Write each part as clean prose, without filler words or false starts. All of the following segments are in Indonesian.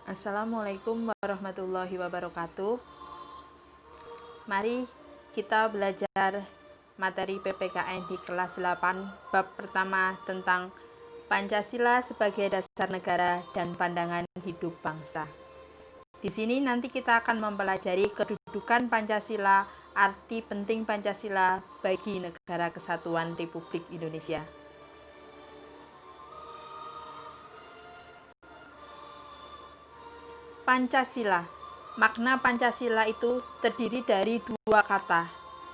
Assalamualaikum warahmatullahi wabarakatuh. Mari kita belajar materi PPKN di kelas 8 bab pertama tentang Pancasila sebagai dasar negara dan pandangan hidup bangsa. Di sini nanti kita akan mempelajari kedudukan Pancasila, arti penting Pancasila bagi Negara Kesatuan Republik Indonesia. Pancasila. Makna Pancasila itu terdiri dari dua kata.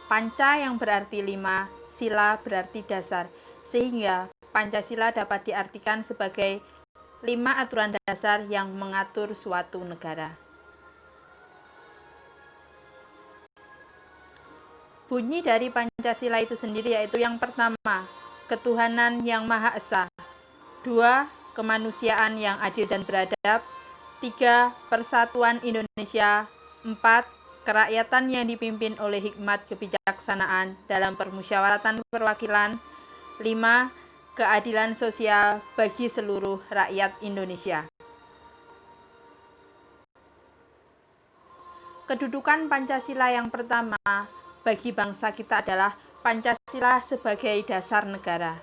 Panca yang berarti 5, sila berarti dasar. Sehingga Pancasila dapat diartikan sebagai 5 aturan dasar yang mengatur suatu negara. Bunyi dari Pancasila itu sendiri yaitu yang pertama, ketuhanan yang Maha Esa. 2. Kemanusiaan yang adil dan beradab. 3. Persatuan Indonesia. 4. Kerakyatan yang dipimpin oleh hikmat kebijaksanaan dalam permusyawaratan perwakilan. 5. Keadilan sosial bagi seluruh rakyat Indonesia. Kedudukan Pancasila yang pertama bagi bangsa kita adalah Pancasila sebagai dasar negara.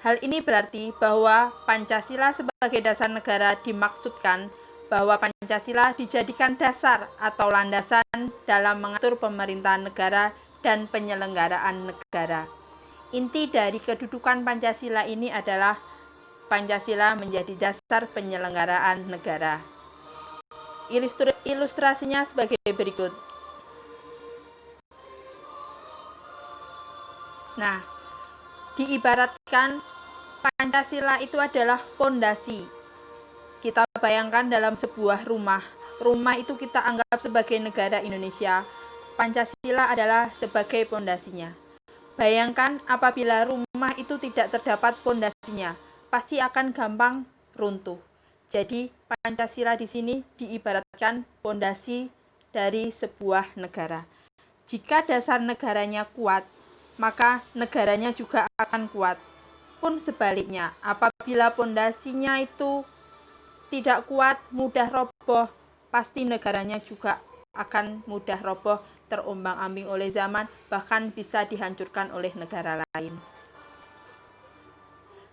Hal ini berarti bahwa Pancasila sebagai dasar negara dimaksudkan bahwa Pancasila dijadikan dasar atau landasan dalam mengatur pemerintahan negara dan penyelenggaraan negara. Inti dari kedudukan Pancasila ini adalah Pancasila menjadi dasar penyelenggaraan negara. Ilustrasinya sebagai berikut. Nah, diibaratkan Pancasila itu adalah pondasi. Kita bayangkan dalam sebuah rumah. Rumah itu kita anggap sebagai negara Indonesia. Pancasila adalah sebagai pondasinya. Bayangkan apabila rumah itu tidak terdapat pondasinya, pasti akan gampang runtuh. Jadi Pancasila di sini diibaratkan pondasi dari sebuah negara. Jika dasar negaranya kuat, maka negaranya juga akan kuat. Pun sebaliknya, apabila pondasinya itu tidak kuat, mudah roboh, pasti negaranya juga akan mudah roboh, terombang-ambing oleh zaman, bahkan bisa dihancurkan oleh negara lain.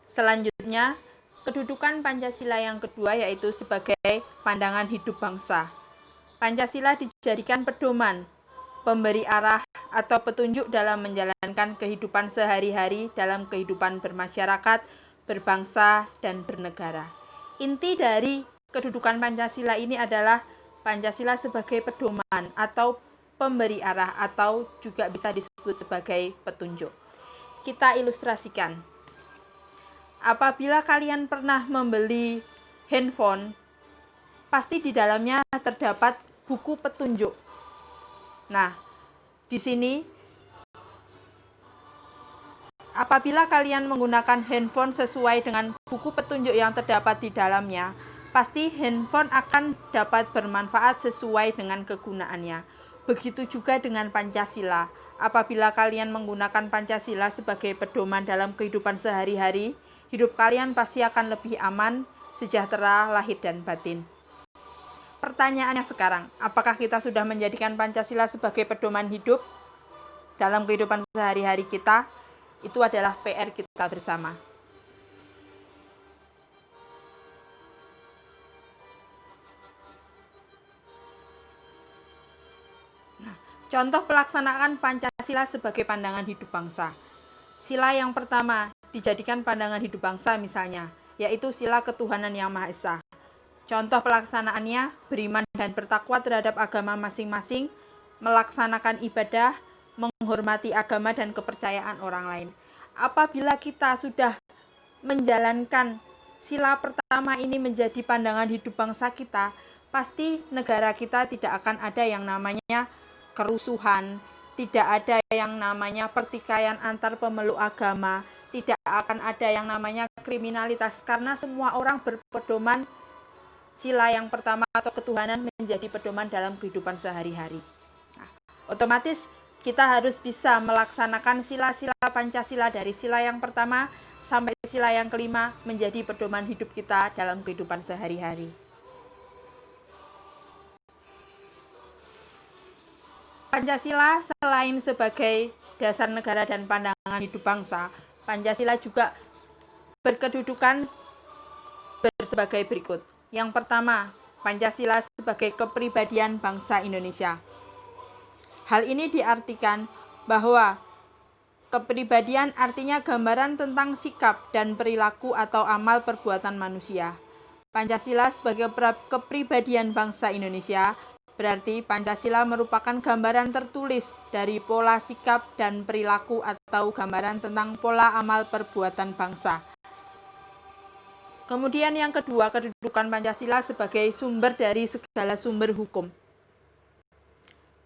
Selanjutnya, kedudukan Pancasila yang kedua yaitu sebagai pandangan hidup bangsa. Pancasila dijadikan pedoman, pemberi arah atau petunjuk dalam menjalankan kehidupan sehari-hari dalam kehidupan bermasyarakat, berbangsa, dan bernegara. Inti dari kedudukan Pancasila ini adalah Pancasila sebagai pedoman atau pemberi arah atau juga bisa disebut sebagai petunjuk. Kita ilustrasikan. Apabila kalian pernah membeli handphone, pasti di dalamnya terdapat buku petunjuk. Nah, di sini apabila kalian menggunakan handphone sesuai dengan buku petunjuk yang terdapat di dalamnya, pasti handphone akan dapat bermanfaat sesuai dengan kegunaannya. Begitu juga dengan Pancasila. Apabila kalian menggunakan Pancasila sebagai pedoman dalam kehidupan sehari-hari, hidup kalian pasti akan lebih aman, sejahtera, lahir dan batin. Pertanyaannya sekarang, apakah kita sudah menjadikan Pancasila sebagai pedoman hidup dalam kehidupan sehari-hari kita? Itu adalah PR kita bersama. Nah, contoh pelaksanaan Pancasila sebagai pandangan hidup bangsa. Sila yang pertama dijadikan pandangan hidup bangsa misalnya, yaitu sila ketuhanan yang Maha Esa. Contoh pelaksanaannya, beriman dan bertakwa terhadap agama masing-masing, melaksanakan ibadah, menghormati agama dan kepercayaan orang lain. Apabila kita sudah menjalankan sila pertama ini menjadi pandangan hidup bangsa kita, pasti negara kita tidak akan ada yang namanya kerusuhan, tidak ada yang namanya pertikaian antar pemeluk agama, tidak akan ada yang namanya kriminalitas, karena semua orang berpedoman sila yang pertama atau ketuhanan menjadi pedoman dalam kehidupan sehari-hari. Nah, otomatis kita harus bisa melaksanakan sila-sila Pancasila dari sila yang pertama sampai sila yang kelima menjadi pedoman hidup kita dalam kehidupan sehari-hari. Pancasila selain sebagai dasar negara dan pandangan hidup bangsa, Pancasila juga berkedudukan sebagai berikut. Yang pertama, Pancasila sebagai kepribadian bangsa Indonesia. Hal ini diartikan bahwa kepribadian artinya gambaran tentang sikap dan perilaku atau amal perbuatan manusia. Pancasila sebagai kepribadian bangsa Indonesia berarti Pancasila merupakan gambaran tertulis dari pola sikap dan perilaku atau gambaran tentang pola amal perbuatan bangsa. Kemudian yang kedua, kedudukan Pancasila sebagai sumber dari segala sumber hukum.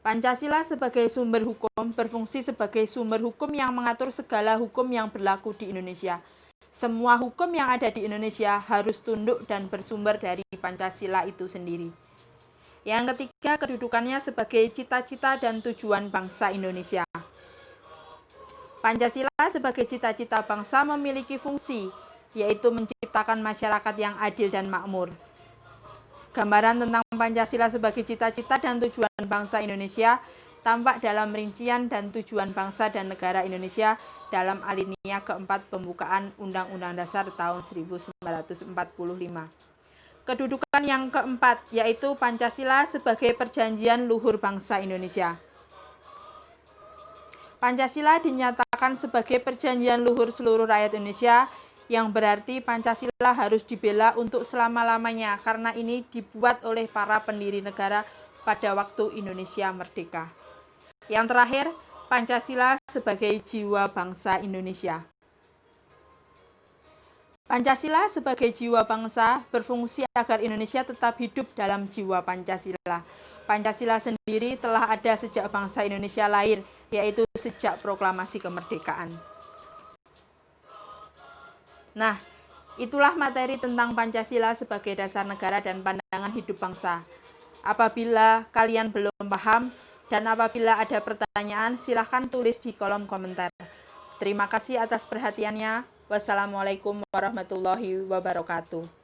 Pancasila sebagai sumber hukum berfungsi sebagai sumber hukum yang mengatur segala hukum yang berlaku di Indonesia. Semua hukum yang ada di Indonesia harus tunduk dan bersumber dari Pancasila itu sendiri. Yang ketiga, kedudukannya sebagai cita-cita dan tujuan bangsa Indonesia. Pancasila sebagai cita-cita bangsa memiliki fungsi, yaitu menciptakan masyarakat yang adil dan makmur. Gambaran tentang Pancasila sebagai cita-cita dan tujuan bangsa Indonesia tampak dalam rincian dan tujuan bangsa dan negara Indonesia dalam alinea keempat pembukaan Undang-Undang Dasar tahun 1945. Kedudukan yang keempat yaitu Pancasila sebagai perjanjian luhur bangsa Indonesia. Pancasila dinyatakan sebagai perjanjian luhur seluruh rakyat Indonesia, yang berarti Pancasila harus dibela untuk selama-lamanya karena ini dibuat oleh para pendiri negara pada waktu Indonesia merdeka. Yang terakhir, Pancasila sebagai jiwa bangsa Indonesia. Pancasila sebagai jiwa bangsa berfungsi agar Indonesia tetap hidup dalam jiwa Pancasila. Pancasila sendiri telah ada sejak bangsa Indonesia lahir, yaitu sejak proklamasi kemerdekaan. Nah, itulah materi tentang Pancasila sebagai dasar negara dan pandangan hidup bangsa. Apabila kalian belum paham dan apabila ada pertanyaan, silahkan tulis di kolom komentar. Terima kasih atas perhatiannya. Wassalamualaikum warahmatullahi wabarakatuh.